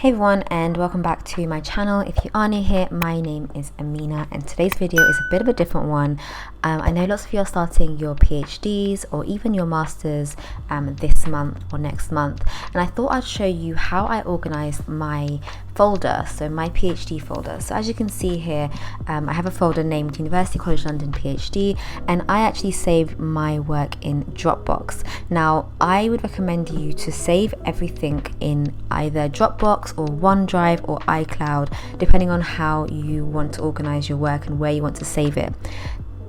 Hey everyone, and welcome back to my channel. If you are new here, my name is Amina, and today's video is a bit of a different one. I know lots of you are starting your PhDs or even your masters this month or next month, and I thought I'd show you how I organize my folder, so my PhD folder. So as you can see here, I have a folder named University College London PhD, and I actually saved my work in Dropbox. Now I would recommend you to save everything in either Dropbox or OneDrive or iCloud, depending on how you want to organize your work and where you want to save it.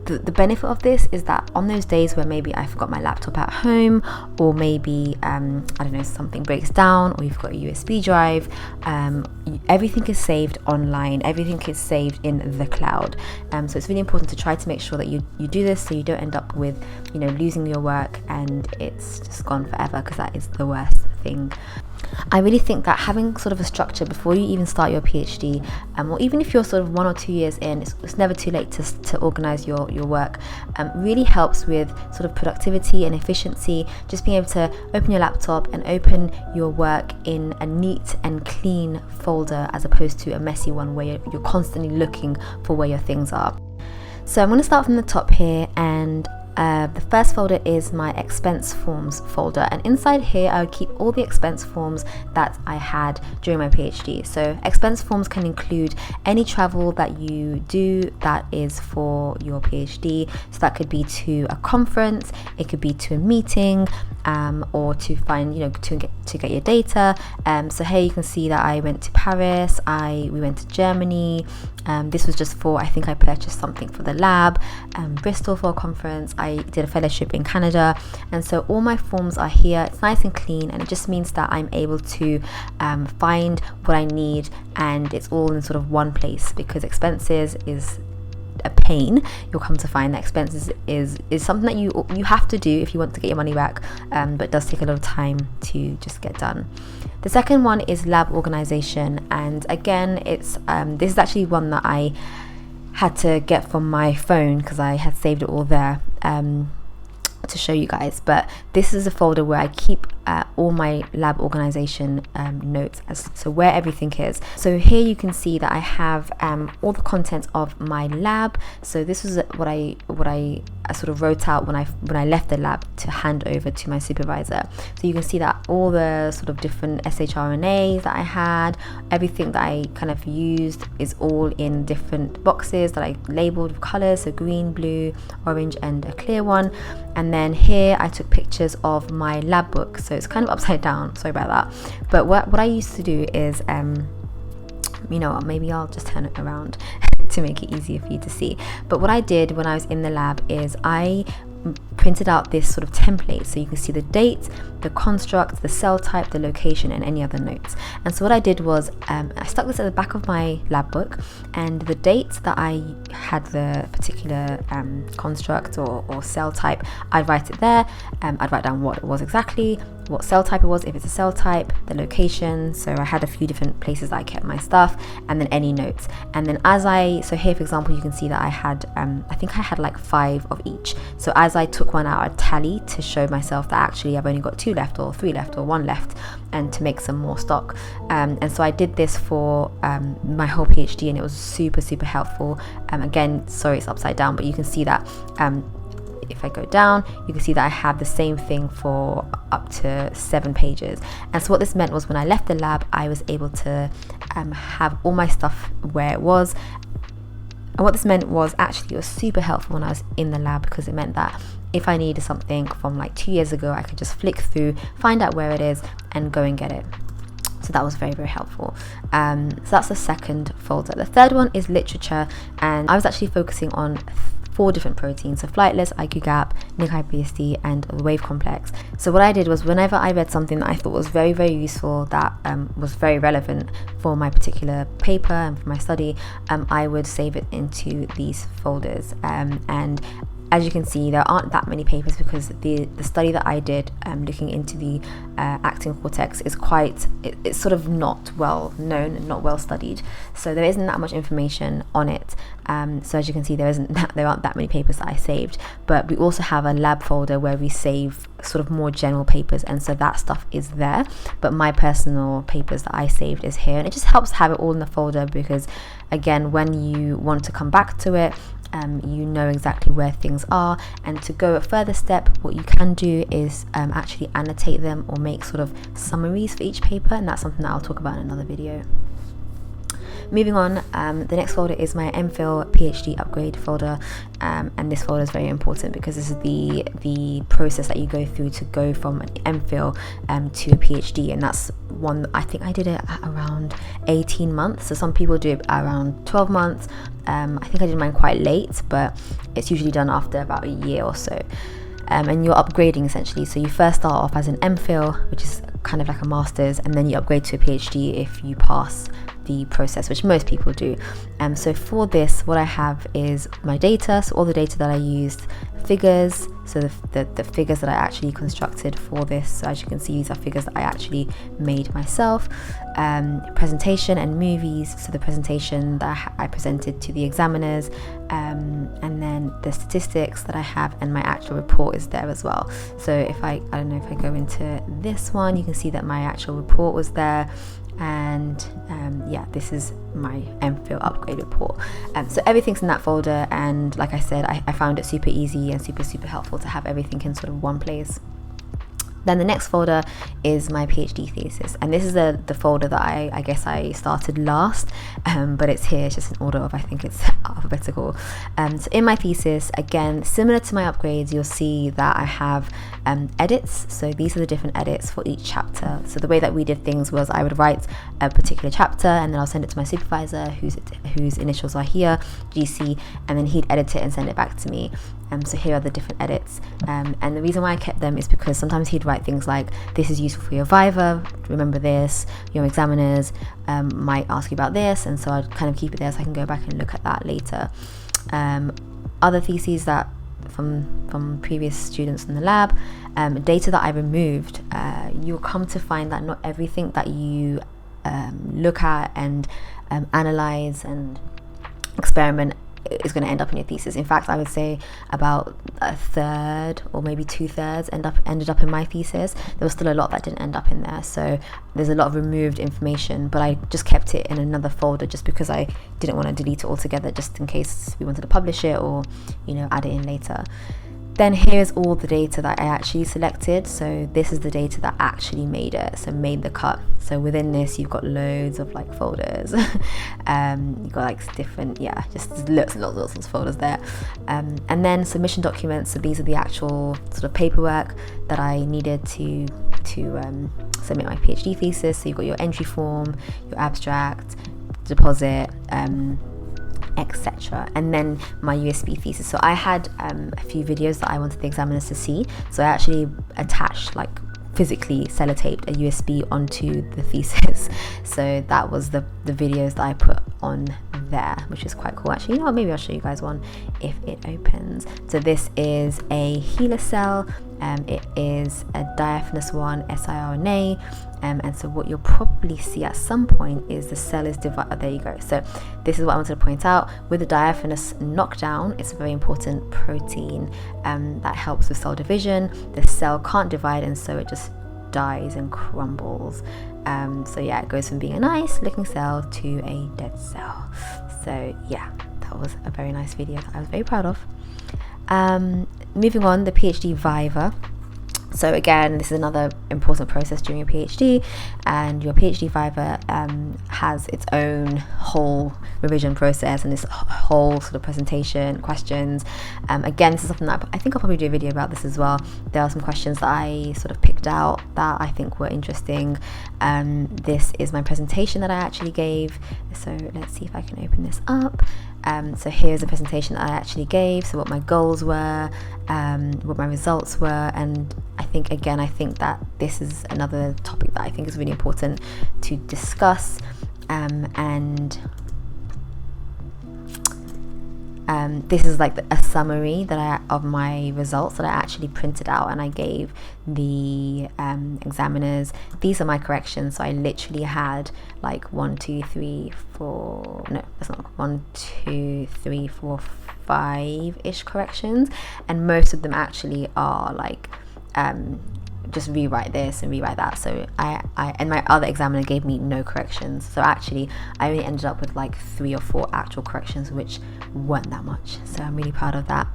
The benefit of this is that on those days where maybe I forgot my laptop at home, or maybe I don't know, something breaks down, or you've got a USB drive, everything is saved online, everything is saved in the cloud. So it's really important to try to make sure that you do this, so you don't end up with losing your work and it's just gone forever, because that is the worst thing. I really think that having sort of a structure before you even start your PhD, or even if you're sort of 1 or 2 years in, it's never too late to organize your work, really helps with sort of productivity and efficiency. Just being able to open your laptop and open your work in a neat and clean folder, as opposed to a messy one where you're constantly looking for where your things are. So I'm going to start from the top here, and the first folder is my expense forms folder, and inside here I would keep all the expense forms that I had during my PhD. So expense forms can include any travel that you do that is for your PhD. So that could be to a conference, it could be to a meeting, or to find to get your data. So here you can see that I went to Paris, we went to Germany. This was just for, I think I purchased something for the lab, Bristol for a conference. I did a fellowship in Canada, and so all my forms are here. It's nice and clean, and it just means that I'm able to find what I need, and it's all in sort of one place, because expenses is a pain. You'll come to find that expenses is something that you have to do if you want to get your money back, but it does take a lot of time to just get done. The second one is lab organization, and again, it's this is actually one that I had to get from my phone because I had saved it all there to show you guys. But this is a folder where I keep all my lab organization notes, so where everything is. So here you can see that I have all the contents of my lab. So this was what I sort of wrote out when I left the lab to hand over to my supervisor. So you can see that all the sort of different shRNAs that I had, everything that I kind of used, is all in different boxes that I labeled with colors, so green, blue, orange, and a clear one. And then here I took pictures of my lab book, so it's kind of upside down, sorry about that. But what I used to do is maybe I'll just turn it around to make it easier for you to see. But what I did when I was in the lab is I printed out this sort of template, so you can see the date, the construct, the cell type, the location, and any other notes. And so what I did was I stuck this at the back of my lab book, and the date that I had the particular construct or cell type, I'd write it there. I'd write down what it was exactly, what cell type it was, if it's a cell type, the location. So I had a few different places that I kept my stuff, and then any notes. And then so here for example, you can see that I had I think I had like 5 of each. So as I took one out, I'd tally to show myself that actually I've only got 2 left, or 3 left, or 1 left, and to make some more stock. And so I did this for my whole PhD, and it was super helpful. Again, sorry it's upside down, but you can see that if I go down, you can see that I have the same thing for up to 7 pages. And so what this meant was, when I left the lab, I was able to have all my stuff where it was. And what this meant was, actually it was super helpful when I was in the lab, because it meant that if I needed something from like 2 years ago, I could just flick through, find out where it is, and go and get it. So that was very helpful. So that's the second folder. The third one is literature, and I was actually focusing on 4 different proteins, so flightless, IQ gap, NIC-IPSD, and the wave complex. So what I did was, whenever I read something that I thought was very useful, that was very relevant for my particular paper and for my study, I would save it into these folders. And as you can see, there aren't that many papers because the study that I did looking into the actin cortex is it's sort of not well known and not well studied, so there isn't that much information on it. So as you can see, there aren't that many papers that I saved, but we also have a lab folder where we save sort of more general papers, and so that stuff is there, but my personal papers that I saved is here, and it just helps to have it all in the folder because, again, when you want to come back to it, you know exactly where things are. And to go a further step, what you can do is actually annotate them or make sort of summaries for each paper, and that's something that I'll talk about in another video. Moving on, the next folder is my MPhil PhD upgrade folder, and this folder is very important because this is the process that you go through to go from an MPhil to a PhD, and that's one I think I did it at around 18 months. So some people do it around 12 months. I think I did mine quite late, but it's usually done after about a year or so. And you're upgrading essentially. So you first start off as an MPhil, which is kind of like a master's, and then you upgrade to a PhD if you pass the process, which most people do. So for this, what I have is my data, so all the data that I used, figures, so the figures that I actually constructed for this. So as you can see, these are figures that I actually made myself. Presentation and movies, so the presentation that I presented to the examiners, and then the statistics that I have, and my actual report is there as well. So if I don't know if I go into this one, you can see that my actual report was there. And yeah, this is my MPhil upgrade report. So everything's in that folder, and like I said, I found it super easy and super helpful to have everything in sort of one place. Then the next folder is my PhD thesis, and this is the folder that I guess I started last, but it's here, it's just in order of, I think it's alphabetical. So in my thesis, again, similar to my upgrades, you'll see that I have edits. So these are the different edits for each chapter. So the way that we did things was I would write a particular chapter, and then I'll send it to my supervisor, whose initials are here, GC, and then he'd edit it and send it back to me. So here are the different edits, and the reason why I kept them is because sometimes he'd write things like, this is useful for your viva, remember this, your examiners might ask you about this, and so I'd kind of keep it there so I can go back and look at that later. Other theses that from previous students in the lab, data that I removed, you'll come to find that not everything that you look at and analyze and experiment is going to end up in your thesis. In fact, I would say about a third or maybe 2/3 ended up in my thesis. There was still a lot that didn't end up in there, so there's a lot of removed information, but I just kept it in another folder just because I didn't want to delete it altogether, just in case we wanted to publish it or, you know, add it in later. Then here's all the data that I actually selected. So this is the data that actually made it, so made the cut. So within this, you've got loads of like folders. You've got like different, just lots of folders there. And then submission documents. So these are the actual sort of paperwork that I needed to submit my PhD thesis. So you've got your entry form, your abstract, deposit, etc., and then my USB thesis. So I had a few videos that I wanted the examiners to see, so I actually attached, like physically sellotaped a USB onto the thesis. So that was the videos that I put on there, which is quite cool. Actually, you know what, maybe I'll show you guys one if it opens. So this is a HeLa cell, it is a diaphanous one, siRNA, and so what you'll probably see at some point is the cell is divided. There you go. So this is what I wanted to point out. With the diaphanous knockdown, it's a very important protein that helps with cell division. The cell can't divide, and so it just dies and crumbles. So yeah, it goes from being a nice looking cell to a dead cell. So yeah, that was a very nice video that I was very proud of. Moving on, the PhD viva. So again, this is another important process during your PhD, and your PhD viva has its own whole revision process and this whole sort of presentation, questions. Again, this is something that I think I'll probably do a video about this as well. There are some questions that I sort of picked out that I think were interesting. This is my presentation that I actually gave. So let's see if I can open this up. So here's a presentation that I actually gave, so what my goals were, what my results were, and I think that this is another topic that I think is really important to discuss, and This is like a summary of my results that I actually printed out and I gave the examiners. These are my corrections. So I literally had like 1, 2, 3, 4. No, that's not 1, 2, 3, 4, 5-ish corrections, and most of them actually are like just rewrite this and rewrite that. So I and my other examiner gave me no corrections, so actually I only ended up with like 3 or 4 actual corrections, which weren't that much, so I'm really proud of that.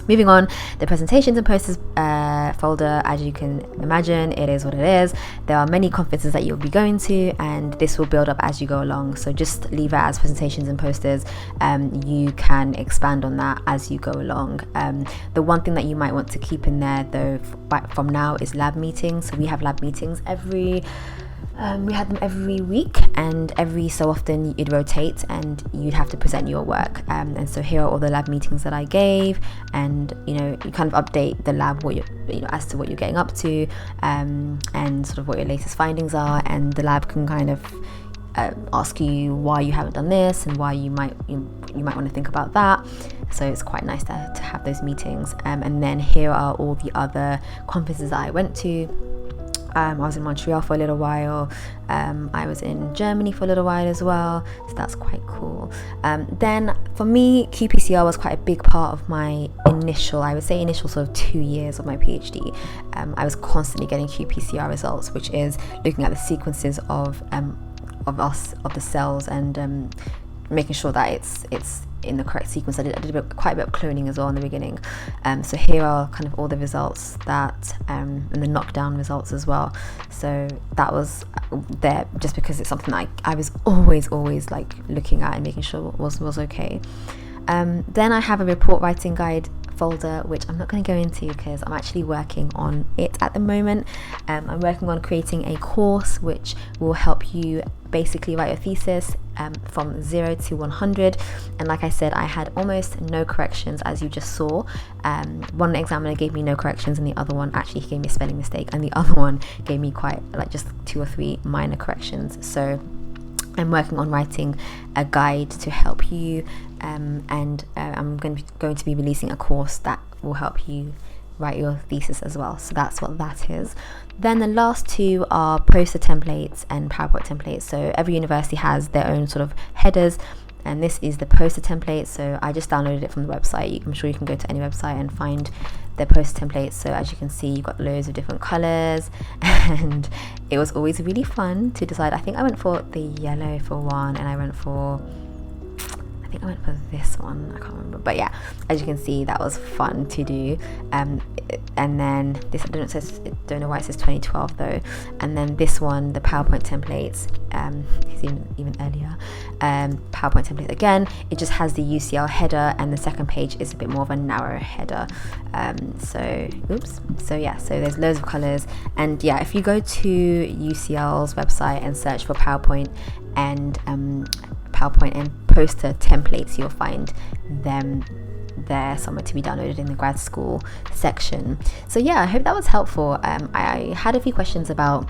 Moving on, the presentations and posters folder, as you can imagine, it is what it is. There are many conferences that you'll be going to, and this will build up as you go along. So just leave it as presentations and posters. You can expand on that as you go along. The one thing that you might want to keep in there, though, from now is lab meetings. So we have lab meetings we had them every week, and every so often it'd rotate and you'd have to present your work, and so here are all the lab meetings that I gave, and you kind of update the lab as to what you're getting up to, and sort of what your latest findings are, and the lab can kind of ask you why you haven't done this and why you might want to think about that. So it's quite nice to have those meetings, and then here are all the other conferences that I went to. I was in Montreal for a little while. I was in Germany for a little while as well, so that's quite cool. Then for me, qPCR was quite a big part of my initial sort of 2 years of my PhD. I was constantly getting qPCR results, which is looking at the sequences of the cells, and making sure that it's in the correct sequence. I did quite a bit of cloning as well in the beginning. So here are kind of all the results that and the knockdown results as well. So that was there just because it's something that I was always like looking at and making sure was okay. Then I have a report writing guide folder, which I'm not going to go into because I'm actually working on it at the moment. I'm working on creating a course which will help you basically write your thesis from 0 to 100, and like I said, I had almost no corrections, as you just saw. One examiner gave me no corrections, and the other one actually gave me a spelling mistake, and the other one gave me quite like just 2 or 3 minor corrections. So I'm working on writing a guide to help you, and I'm going to be releasing a course that will help you write your thesis as well. So that's what that is. Then the last 2 are poster templates and PowerPoint templates. So every university has their own sort of headers, and this is the poster template. So I just downloaded it from the website. I'm sure you can go to any website and find their poster templates. So as you can see, you've got loads of different colors, and it was always really fun to decide. I think I went for the yellow for one, and I went for this one, I can't remember, but yeah, as you can see, that was fun to do. And then this, I don't know why it says 2012 though. And then this one, the PowerPoint templates, is even earlier. PowerPoint templates again, it just has the UCL header, and the second page is a bit more of a narrow header. So yeah, so there's loads of colors, and yeah, if you go to UCL's website and search for PowerPoint and poster templates, you'll find them there somewhere to be downloaded in the grad school section. So yeah, I hope that was helpful. I had a few questions about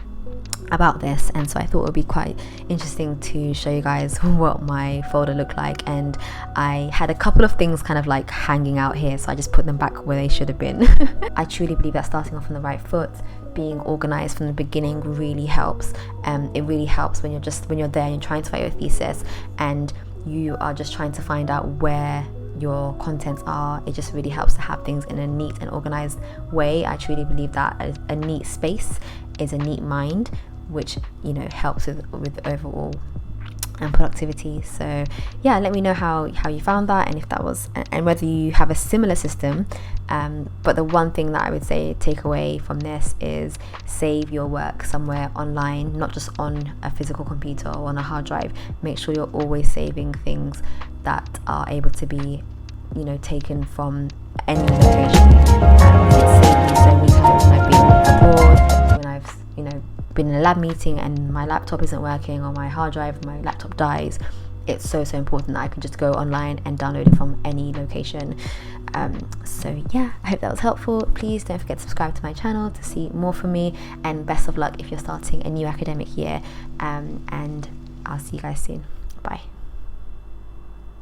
this, and so I thought it would be quite interesting to show you guys what my folder looked like, and I had a couple of things kind of like hanging out here, so I just put them back where they should have been. I truly believe that starting off on the right foot, being organized from the beginning really helps. It really helps when you're there and you're trying to write your thesis and you are just trying to find out where your contents are. It just really helps to have things in a neat and organized way. I truly believe that a neat space is a neat mind, which helps with overall productivity. So yeah, let me know how you found that, and if that was, and whether you have a similar system. But the one thing that I would say take away from this is save your work somewhere online, not just on a physical computer or on a hard drive. Make sure you're always saving things that are able to be taken from any location. It's saved me so many times when I've been abroad, when I've been in a lab meeting and my laptop isn't working, or my hard drive, my laptop dies. It's so important that I can just go online and download it from any location. So yeah, I hope that was helpful. Please don't forget to subscribe to my channel to see more from me, and best of luck if you're starting a new academic year, and I'll see you guys soon. Bye.